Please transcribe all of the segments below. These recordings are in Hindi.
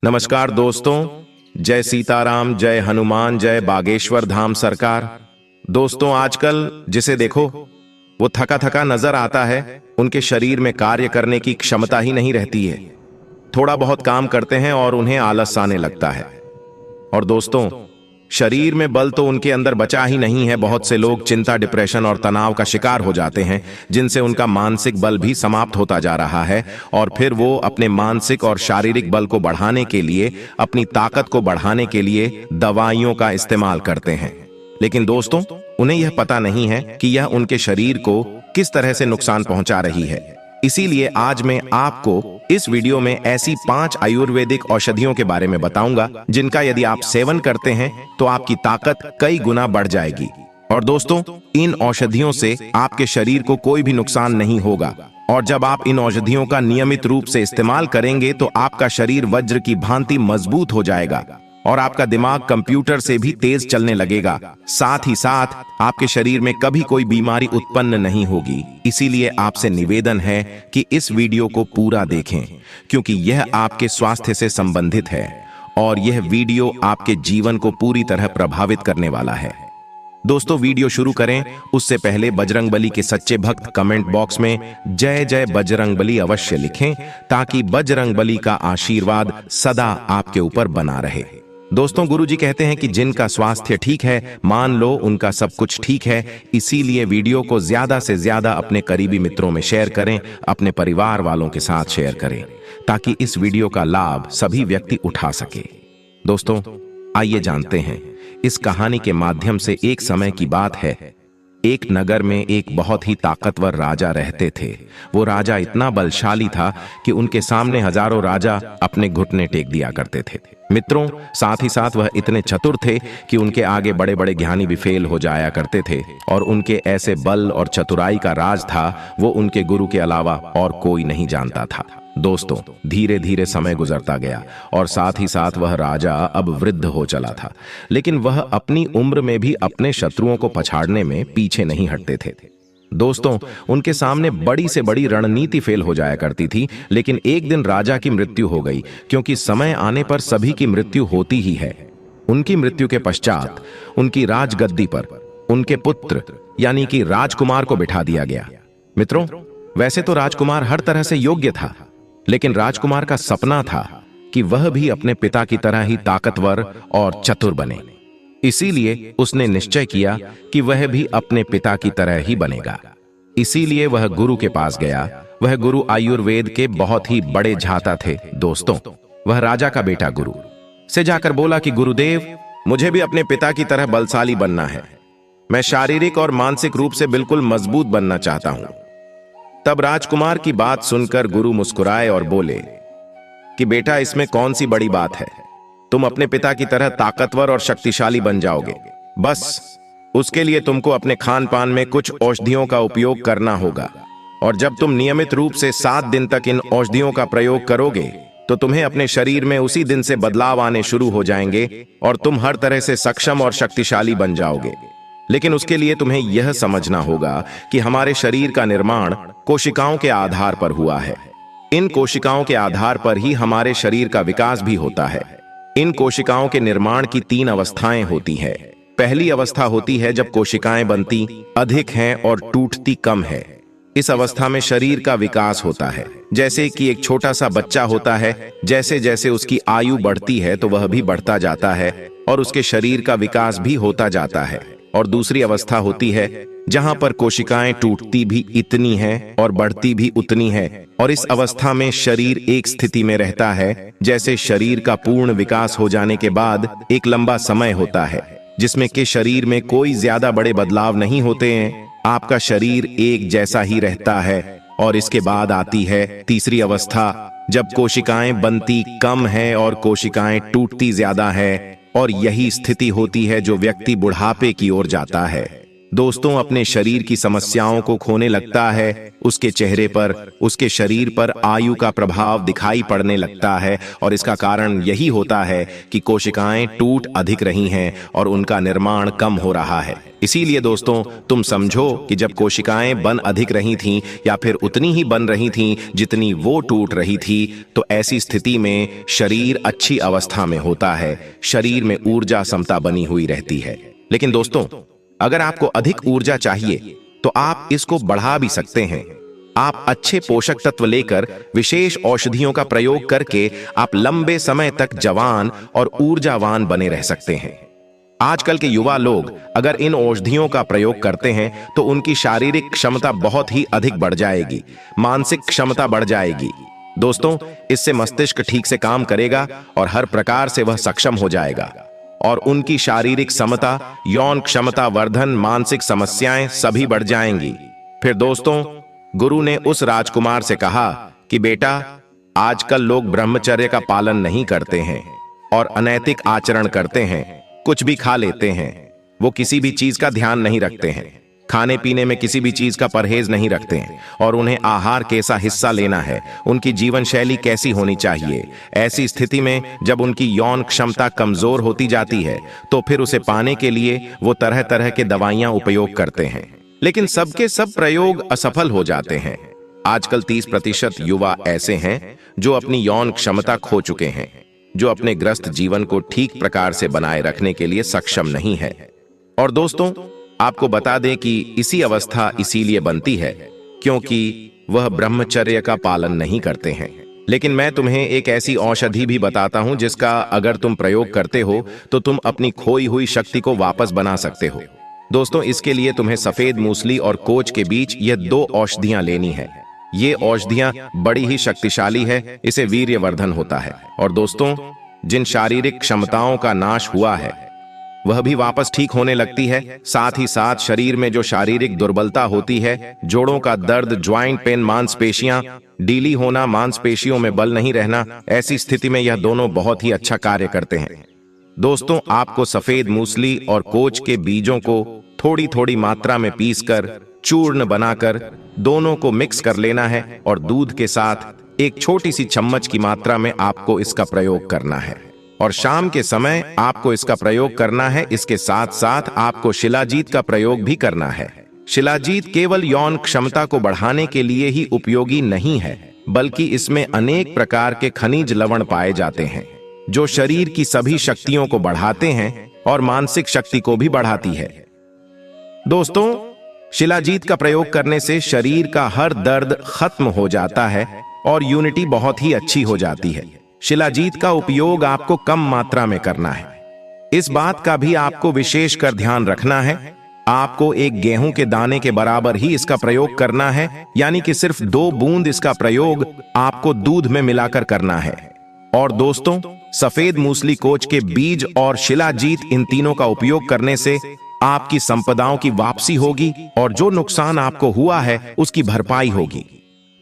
नमस्कार दोस्तों, जय सीताराम, जय हनुमान, जय बागेश्वर धाम सरकार। दोस्तों, आजकल जिसे देखो वो थका थका नजर आता है। उनके शरीर में कार्य करने की क्षमता ही नहीं रहती है। थोड़ा बहुत काम करते हैं और उन्हें आलस आने लगता है। और दोस्तों, शरीर में बल तो उनके अंदर बचा ही नहीं है। बहुत से लोग चिंता, डिप्रेशन और तनाव का शिकार हो जाते हैं, जिनसे उनका मानसिक बल भी समाप्त होता जा रहा है। और फिर वो अपने मानसिक और शारीरिक बल को बढ़ाने के लिए, अपनी ताकत को बढ़ाने के लिए दवाइयों का इस्तेमाल करते हैं। लेकिन दोस्तों, उन्हें यह पता नहीं है कि यह उनके शरीर को किस तरह से नुकसान पहुंचा रही है। इसीलिए आज मैं आपको इस वीडियो में ऐसी 5 आयुर्वेदिक औषधियों के बारे में बताऊंगा, जिनका यदि आप सेवन करते हैं तो आपकी ताकत कई गुना बढ़ जाएगी। और दोस्तों, इन औषधियों से आपके शरीर को कोई भी नुकसान नहीं होगा। और जब आप इन औषधियों का नियमित रूप से इस्तेमाल करेंगे तो आपका शरीर वज्र की भांति मजबूत हो जाएगा और आपका दिमाग कंप्यूटर से भी तेज चलने लगेगा। साथ ही साथ आपके शरीर में कभी कोई बीमारी उत्पन्न नहीं होगी। इसीलिए आपसे निवेदन है कि इस वीडियो को पूरा देखें, क्योंकि यह आपके स्वास्थ्य से संबंधित है और यह वीडियो आपके जीवन को पूरी तरह प्रभावित करने वाला है। दोस्तों, वीडियो शुरू करें उससे पहले बजरंगबली के सच्चे भक्त कमेंट बॉक्स में जय जय बजरंगबली अवश्य लिखें, ताकि बजरंगबली का आशीर्वाद सदा आपके ऊपर बना रहे। दोस्तों, गुरुजी कहते हैं कि जिनका स्वास्थ्य ठीक है, मान लो उनका सब कुछ ठीक है। इसीलिए वीडियो को ज्यादा से ज्यादा अपने करीबी मित्रों में शेयर करें, अपने परिवार वालों के साथ शेयर करें, ताकि इस वीडियो का लाभ सभी व्यक्ति उठा सके। दोस्तों, आइए जानते हैं। इस कहानी के माध्यम से एक समय की बात है। एक नगर में एक बहुत ही ताकतवर राजा रहते थे। वो राजा इतना बलशाली था कि उनके सामने हजारों राजा अपने घुटने टेक दिया करते थे। मित्रों, साथ ही साथ वह इतने चतुर थे कि उनके आगे बड़े बड़े ज्ञानी भी फेल हो जाया करते थे। और उनके ऐसे बल और चतुराई का राज था, वो उनके गुरु के अलावा और कोई नहीं जानता था। दोस्तों, धीरे धीरे समय गुजरता गया और साथ ही साथ वह राजा अब वृद्ध हो चला था। लेकिन वह अपनी उम्र में भी अपने शत्रुओं को पछाड़ने में पीछे नहीं हटते थे। दोस्तों, उनके सामने बड़ी से बड़ी रणनीति फेल हो जाया करती थी। लेकिन एक दिन राजा की मृत्यु हो गई, क्योंकि समय आने पर सभी की मृत्यु होती ही है। उनकी मृत्यु के पश्चात उनकी राजगद्दी पर उनके पुत्र यानी कि राजकुमार को बिठा दिया गया। मित्रों, वैसे तो राजकुमार हर तरह से योग्य था, लेकिन राजकुमार का सपना था कि वह भी अपने पिता की तरह ही ताकतवर और चतुर बने। इसीलिए उसने निश्चय किया कि वह भी अपने पिता की तरह ही बनेगा। इसीलिए वह गुरु के पास गया। वह गुरु आयुर्वेद के बहुत ही बड़े झाता थे। दोस्तों, वह राजा का बेटा गुरु से जाकर बोला कि गुरुदेव, मुझे भी अपने पिता की तरह बलशाली बनना है। मैं शारीरिक और मानसिक रूप से बिल्कुल मजबूत बनना चाहता हूं। तब राजकुमार की बात सुनकर गुरु मुस्कुराए और बोले कि बेटा, इसमें कौन सी बड़ी बात है। तुम अपने पिता की तरह ताकतवर और शक्तिशाली बन जाओगे। बस उसके लिए तुमको अपने खान पान में कुछ औषधियों का उपयोग करना होगा। और जब तुम नियमित रूप से 7 दिन तक इन औषधियों का प्रयोग करोगे तो तुम्हें अपने शरीर में उसी दिन से बदलाव आने शुरू हो जाएंगे और तुम हर तरह से सक्षम और शक्तिशाली बन जाओगे। लेकिन उसके लिए तुम्हें यह समझना होगा कि हमारे शरीर का निर्माण कोशिकाओं के आधार पर हुआ है। इन कोशिकाओं के आधार पर ही हमारे शरीर का विकास भी होता है। इन कोशिकाओं के निर्माण की 3 अवस्थाएं होती हैं। पहली अवस्था होती है जब कोशिकाएं बनती अधिक हैं और टूटती कम है। इस अवस्था में शरीर का विकास होता है, जैसे कि एक छोटा सा बच्चा होता है। जैसे जैसे उसकी आयु बढ़ती है तो वह भी बढ़ता जाता है और उसके शरीर का विकास भी होता जाता है। और दूसरी अवस्था होती है जहां पर कोशिकाएं टूटती भी इतनी हैं और बढ़ती भी उतनी है। और इस अवस्था में शरीर एक स्थिति में रहता है, जैसे शरीर का पूर्ण विकास हो जाने के बाद एक लंबा समय होता है, जिसमें कि शरीर में कोई ज्यादा बड़े बदलाव नहीं होते हैं। आपका शरीर एक जैसा ही रहता है। और इसके बाद आती है तीसरी अवस्था, जब कोशिकाएं बनती कम है और कोशिकाएं टूटती ज्यादा है। और यही स्थिति होती है जो व्यक्ति बुढ़ापे की ओर जाता है। दोस्तों, अपने शरीर की समस्याओं को खोने लगता है, उसके चेहरे पर, उसके शरीर पर आयु का प्रभाव दिखाई पड़ने लगता है और इसका कारण यही होता है कि कोशिकाएं टूट अधिक रही हैं और उनका निर्माण कम हो रहा है। इसीलिए दोस्तों, तुम समझो कि जब कोशिकाएं बन अधिक रही थीं या फिर उतनी ही बन रही थीं जितनी वो टूट रही थी, तो ऐसी स्थिति में शरीर अच्छी अवस्था में होता है, शरीर में ऊर्जा समता बनी हुई रहती है। लेकिन दोस्तों, अगर आपको अधिक ऊर्जा चाहिए तो आप इसको बढ़ा भी सकते हैं। आप अच्छे पोषक तत्व लेकर विशेष औषधियों का प्रयोग करके आप लंबे समय तक जवान और ऊर्जावान बने रह सकते हैं। आजकल के युवा लोग अगर इन औषधियों का प्रयोग करते हैं तो उनकी शारीरिक क्षमता बहुत ही अधिक बढ़ जाएगी, मानसिक क्षमता बढ़ जाएगी। दोस्तों, इससे मस्तिष्क ठीक से काम करेगा और हर प्रकार से वह सक्षम हो जाएगा और उनकी शारीरिक क्षमता, यौन क्षमता वर्धन, मानसिक समस्याएं सभी बढ़ जाएंगी। फिर दोस्तों, गुरु ने उस राजकुमार से कहा कि बेटा, आजकल लोग ब्रह्मचर्य का पालन नहीं करते हैं और अनैतिक आचरण करते हैं, कुछ भी खा लेते हैं, वो किसी भी चीज का ध्यान नहीं रखते हैं, खाने पीने में किसी भी चीज का परहेज नहीं रखते हैं और उन्हें आहार कैसा हिस्सा लेना है, उनकी जीवन शैली कैसी होनी चाहिए। ऐसी स्थिति में जब उनकी यौन क्षमता कमजोर होती जाती है तो फिर उसे पाने के लिए वो तरह तरह के दवाइयां उपयोग करते हैं, लेकिन सबके सब प्रयोग असफल हो जाते हैं। आजकल 30% युवा ऐसे हैं जो अपनी यौन क्षमता खो चुके हैं, जो अपने ग्रस्त जीवन को ठीक प्रकार से बनाए रखने के लिए सक्षम नहीं है। और दोस्तों, आपको बता दें कि इसी अवस्था इसीलिए बनती है क्योंकि वह ब्रह्मचर्य का पालन नहीं करते हैं। लेकिन मैं तुम्हें एक ऐसी औषधि भी बताता हूं जिसका अगर तुम प्रयोग करते हो तो तुम अपनी खोई हुई शक्ति को वापस बना सकते हो। दोस्तों, इसके लिए तुम्हें सफेद मूसली और कोच के बीच ये 2 औषधियां लेनी है। ये औषधियां बड़ी ही शक्तिशाली है, इसे वीर्यवर्धन होता है। और दोस्तों, जिन शारीरिक क्षमताओं का नाश हुआ है वह भी वापस ठीक होने लगती है। साथ ही साथ शरीर में जो शारीरिक दुर्बलता होती है, जोड़ों का दर्द, ज्वाइंट पेन, मांसपेशियां ढीली होना, मांसपेशियों में बल नहीं रहना, ऐसी स्थिति में यह दोनों बहुत ही अच्छा कार्य करते हैं। दोस्तों, आपको सफेद मूसली और कोच के बीजों को थोड़ी थोड़ी मात्रा में पीसकर चूर्ण बनाकर दोनों को मिक्स कर लेना है और दूध के साथ एक छोटी सी चम्मच की मात्रा में आपको इसका प्रयोग करना है और शाम के समय आपको इसका प्रयोग करना है। इसके साथ साथ आपको शिलाजीत का प्रयोग भी करना है। शिलाजीत केवल यौन क्षमता को बढ़ाने के लिए ही उपयोगी नहीं है, बल्कि इसमें अनेक प्रकार के खनिज लवण पाए जाते हैं जो शरीर की सभी शक्तियों को बढ़ाते हैं और मानसिक शक्ति को भी बढ़ाती है। दोस्तों, शिलाजीत का प्रयोग करने से शरीर का हर दर्द खत्म हो जाता है और यूनिटी बहुत ही अच्छी हो जाती है। शिलाजीत का उपयोग आपको कम मात्रा में करना है। इस बात का भी आपको विशेष कर ध्यान रखना है। आपको एक गेहूं के दाने के बराबर ही इसका प्रयोग करना है, यानी कि सिर्फ 2 बूंद इसका प्रयोग आपको दूध में मिलाकर करना है। और दोस्तों, सफेद मूसली, कोच के बीज और शिलाजीत, इन तीनों का उपयोग करने से आपकी संपदाओं की वापसी होगी और जो नुकसान आपको हुआ है उसकी भरपाई होगी।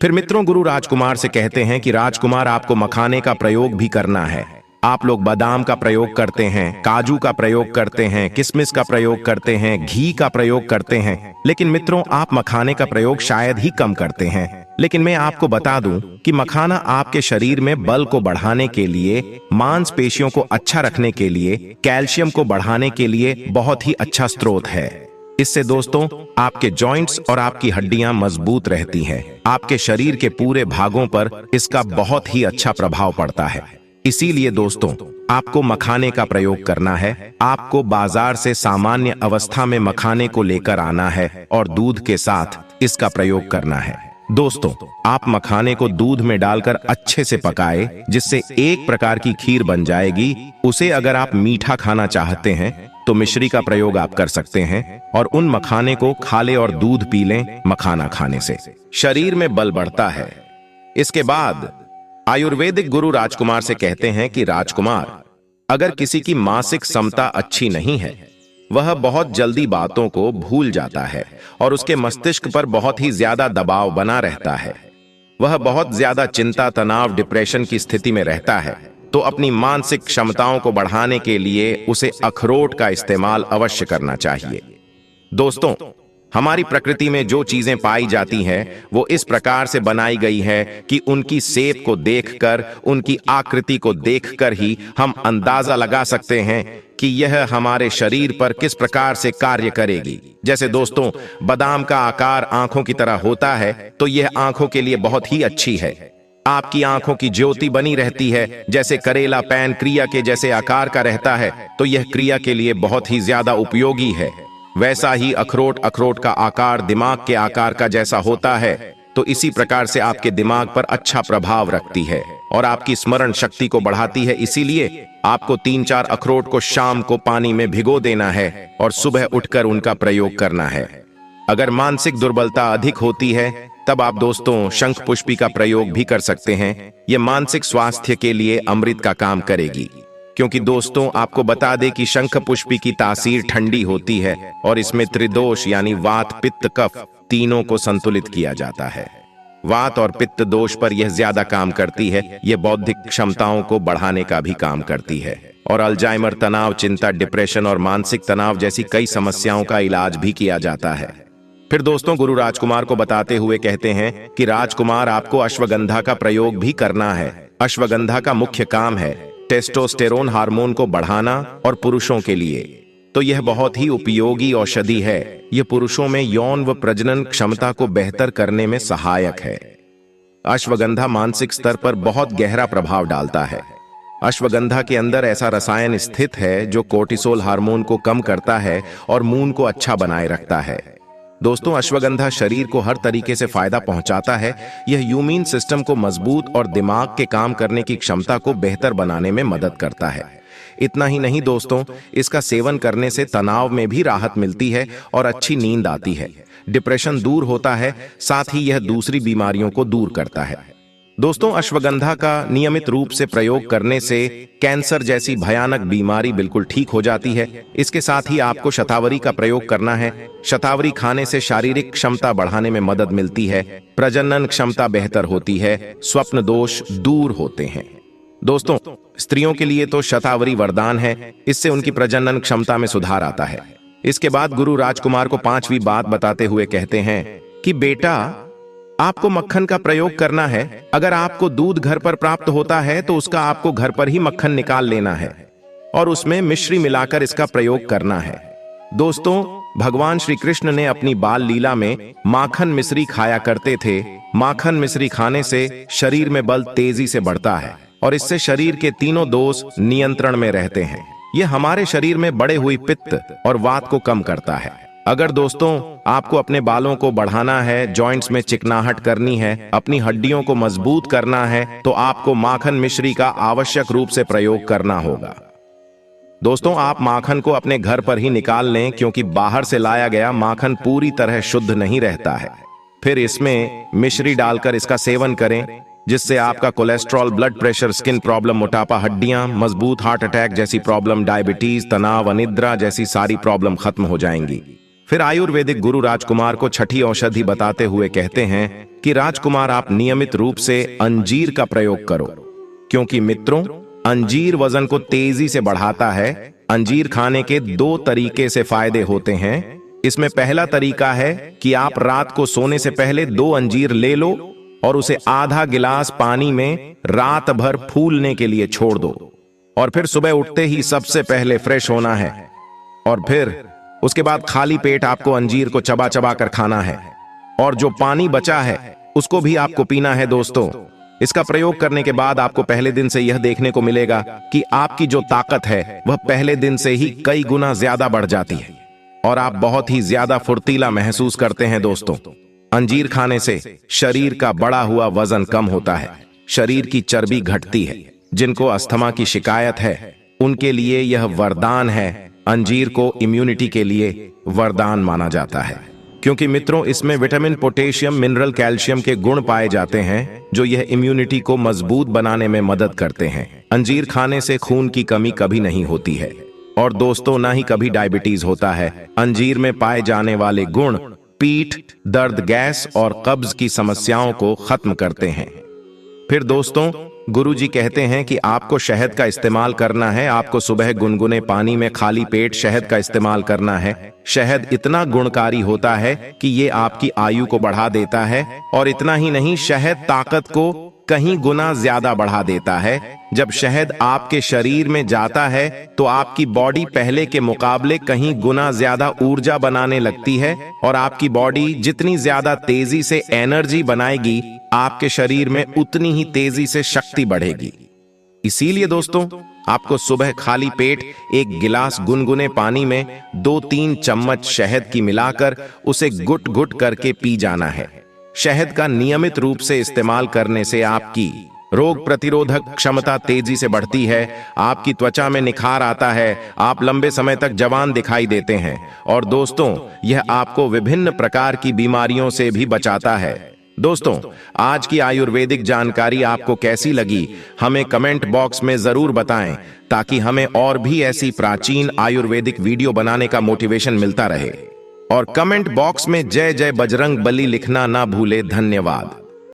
फिर मित्रों, गुरु राजकुमार से कहते हैं कि राजकुमार, आपको मखाने का प्रयोग भी करना है। आप लोग बादाम का प्रयोग करते हैं, काजू का प्रयोग करते हैं, किशमिश का प्रयोग करते हैं, घी का प्रयोग करते हैं, लेकिन मित्रों, आप मखाने का प्रयोग शायद ही कम करते हैं। लेकिन मैं आपको बता दूं कि मखाना आपके शरीर में बल को बढ़ाने के लिए, मांसपेशियों को अच्छा रखने के लिए, कैल्शियम को बढ़ाने के लिए बहुत ही अच्छा स्रोत है। इससे दोस्तों, आपके जॉइंट्स और आपकी हड्डियां मजबूत रहती हैं। आपके शरीर के पूरे भागों पर इसका बहुत ही अच्छा प्रभाव पड़ता है। इसीलिए दोस्तों, आपको मखाने का प्रयोग करना है। आपको बाजार से सामान्य अवस्था में मखाने को लेकर आना है और दूध के साथ इसका प्रयोग करना है। दोस्तों, आप मखाने को दूध में डालकर अच्छे से पकाए, जिससे एक प्रकार की खीर बन जाएगी। उसे अगर आप मीठा खाना चाहते हैं तो मिश्री का प्रयोग आप कर सकते हैं और उन मखाने को खा ले और दूध पी लें। मखाना खाने से शरीर में बल बढ़ता है। इसके बाद आयुर्वेदिक गुरु राजकुमार से कहते हैं कि राजकुमार, अगर किसी की मानसिक क्षमता अच्छी नहीं है, वह बहुत जल्दी बातों को भूल जाता है और उसके मस्तिष्क पर बहुत ही ज्यादा दबाव बना रहता है, वह बहुत ज्यादा चिंता, तनाव, डिप्रेशन की स्थिति में रहता है, तो अपनी मानसिक क्षमताओं को बढ़ाने के लिए उसे अखरोट का इस्तेमाल अवश्य करना चाहिए। दोस्तों, हमारी प्रकृति में जो चीजें पाई जाती हैं वो इस प्रकार से बनाई गई है कि उनकी शेप को देखकर, उनकी आकृति को देखकर ही हम अंदाजा लगा सकते हैं कि यह हमारे शरीर पर किस प्रकार से कार्य करेगी। जैसे दोस्तों, बादाम का आकार आंखों की तरह होता है तो यह आंखों के लिए बहुत ही अच्छी है। आपकी आंखों की ज्योति बनी रहती है। जैसे करेला पैन क्रिया के जैसे आकार का रहता है तो यह क्रिया के लिए बहुत ही ज्यादा उपयोगी है। वैसा ही अखरोट का आकार दिमाग के आकार का जैसा होता है तो इसी प्रकार से आपके दिमाग पर अच्छा प्रभाव रखती है और आपकी स्मरण शक्ति को बढ़ाती है। इसीलिए आपको 3-4 अखरोट को शाम को पानी में भिगो देना है और सुबह उठकर उनका प्रयोग करना है। अगर मानसिक दुर्बलता अधिक होती है तब आप दोस्तों शंख पुष्पी का प्रयोग भी कर सकते हैं। यह मानसिक स्वास्थ्य के लिए अमृत का काम करेगी, क्योंकि दोस्तों आपको बता दें कि शंख पुष्पी की तासीर ठंडी होती है और इसमें त्रिदोष यानी वात, पित्त, कफ तीनों को संतुलित किया जाता है। वात और पित्त दोष पर यह ज्यादा काम करती है। यह बौद्धिक क्षमताओं को बढ़ाने का भी काम करती है और अल्जाइमर, तनाव, चिंता, डिप्रेशन और मानसिक तनाव जैसी कई समस्याओं का इलाज भी किया जाता है। फिर दोस्तों गुरु राजकुमार को बताते हुए कहते हैं कि राजकुमार आपको अश्वगंधा का प्रयोग भी करना है। अश्वगंधा का मुख्य काम है टेस्टोस्टेरोन हार्मोन को बढ़ाना और पुरुषों के लिए तो यह बहुत ही उपयोगी औषधि है। यह पुरुषों में यौन व प्रजनन क्षमता को बेहतर करने में सहायक है। अश्वगंधा मानसिक स्तर पर बहुत गहरा प्रभाव डालता है। अश्वगंधा के अंदर ऐसा रसायन स्थित है जो कोर्टिसोल हार्मोन को कम करता है और मूड को अच्छा बनाए रखता है। दोस्तों, अश्वगंधा शरीर को हर तरीके से फायदा पहुंचाता है। यह ह्यूमन सिस्टम को मजबूत और दिमाग के काम करने की क्षमता को बेहतर बनाने में मदद करता है। इतना ही नहीं दोस्तों, इसका सेवन करने से तनाव में भी राहत मिलती है और अच्छी नींद आती है। डिप्रेशन दूर होता है, साथ ही यह दूसरी बीमारियों को दूर करता है। दोस्तों, अश्वगंधा का नियमित रूप से प्रयोग करने से कैंसर जैसी भयानक बीमारी बिल्कुल ठीक हो जाती है। इसके साथ ही आपको शतावरी का प्रयोग करना है। शतावरी खाने से शारीरिक क्षमता बढ़ाने में मदद मिलती है, प्रजनन क्षमता बेहतर होती है, स्वप्न दोष दूर होते हैं। दोस्तों, स्त्रियों के लिए तो शतावरी वरदान है। इससे उनकी प्रजनन क्षमता में सुधार आता है। इसके बाद गुरु राजकुमार को 5वीं बात बताते हुए कहते हैं कि बेटा, आपको मक्खन का प्रयोग करना है। अगर आपको दूध घर पर प्राप्त होता है तो उसका आपको घर पर ही मक्खन निकाल लेना है और उसमें मिश्री मिलाकर इसका प्रयोग करना है। दोस्तों, भगवान श्री कृष्ण ने अपनी बाल लीला में माखन मिश्री खाया करते थे। माखन मिश्री खाने से शरीर में बल तेजी से बढ़ता है और इससे शरीर के तीनों दोष नियंत्रण में रहते हैं। यह हमारे शरीर में बढ़े हुई पित्त और वात को कम करता है। अगर दोस्तों आपको अपने बालों को बढ़ाना है, जॉइंट्स में चिकनाहट करनी है, अपनी हड्डियों को मजबूत करना है तो आपको माखन मिश्री का आवश्यक रूप से प्रयोग करना होगा। दोस्तों, आप माखन को अपने घर पर ही निकाल लें, क्योंकि बाहर से लाया गया माखन पूरी तरह शुद्ध नहीं रहता है। फिर इसमें मिश्री डालकर इसका सेवन करें, जिससे आपका cholesterol, blood pressure, skin problem, मोटापा, हड्डियां मजबूत, हार्ट अटैक जैसी प्रॉब्लम, डायबिटीज, तनाव, अनिद्रा जैसी सारी प्रॉब्लम खत्म हो जाएंगी। फिर आयुर्वेदिक गुरु राजकुमार को 6ठी औषधि बताते हुए कहते हैं कि राजकुमार, आप नियमित रूप से अंजीर का प्रयोग करो, क्योंकि मित्रों अंजीर वजन को तेजी से बढ़ाता है। अंजीर खाने के 2 तरीके से फायदे होते हैं। इसमें पहला तरीका है कि आप रात को सोने से पहले 2 अंजीर ले लो और उसे आधा गिलास पानी में रात भर फूलने के लिए छोड़ दो और फिर सुबह उठते ही सबसे पहले फ्रेश होना है और फिर उसके बाद खाली पेट आपको अंजीर को चबा चबा कर खाना है और जो पानी बचा है उसको भी आपको पीना है। दोस्तों, इसका प्रयोग करने के बाद आपको पहले दिन से यह देखने को मिलेगा कि आपकी जो ताकत है वह पहले दिन से ही कई गुना ज्यादा बढ़ जाती है और आप बहुत ही ज्यादा फुर्तीला महसूस करते हैं। दोस्तों, अंजीर खाने से शरीर का बढ़ा हुआ वजन कम होता है, शरीर की चर्बी घटती है। जिनको अस्थमा की शिकायत है उनके लिए यह वरदान है। अंजीर को इम्यूनिटी के लिए वरदान माना जाता है, क्योंकि मित्रों इसमें विटामिन, पोटेशियम, मिनरल, कैल्शियम के गुण पाए जाते हैं जो यह इम्यूनिटी को मजबूत बनाने में मदद करते हैं। अंजीर खाने से खून की कमी कभी नहीं होती है और दोस्तों ना ही कभी डायबिटीज होता है। अंजीर में पाए जाने वाले गुण पीठ दर्द, गैस और कब्ज की समस्याओं को खत्म करते हैं। फिर दोस्तों, गुरुजी कहते हैं कि आपको शहद का इस्तेमाल करना है। आपको सुबह गुनगुने पानी में खाली पेट शहद का इस्तेमाल करना है। शहद इतना गुणकारी होता है कि ये आपकी आयु को बढ़ा देता है, और इतना ही नहीं, शहद ताकत को कहीं गुना ज्यादा बढ़ा देता है। जब शहद आपके शरीर में जाता है तो आपकी बॉडी पहले के मुकाबले कहीं गुना ज्यादा ऊर्जा बनाने लगती है, और आपकी बॉडी जितनी ज्यादा तेजी से एनर्जी बनाएगी, आपके शरीर में उतनी ही तेजी से शक्ति बढ़ेगी। इसीलिए दोस्तों, आपको सुबह खाली पेट एक गिलास गुनगुने पानी में 2-3 चम्मच शहद की मिलाकर उसे गुट गुट करके पी जाना है। शहद का नियमित रूप से इस्तेमाल करने से आपकी रोग प्रतिरोधक क्षमता तेजी से बढ़ती है, आपकी त्वचा में निखार आता है, आप लंबे समय तक जवान दिखाई देते हैं, और दोस्तों, यह आपको विभिन्न प्रकार की बीमारियों से भी बचाता है। दोस्तों, आज की आयुर्वेदिक जानकारी आपको कैसी लगी, हमें कमेंट बॉक्स में जरूर बताएं, ताकि हमें और भी ऐसी प्राचीन आयुर्वेदिक वीडियो बनाने का मोटिवेशन मिलता रहे। और कमेंट बॉक्स में जय जय बजरंग बली लिखना ना भूले। धन्यवाद।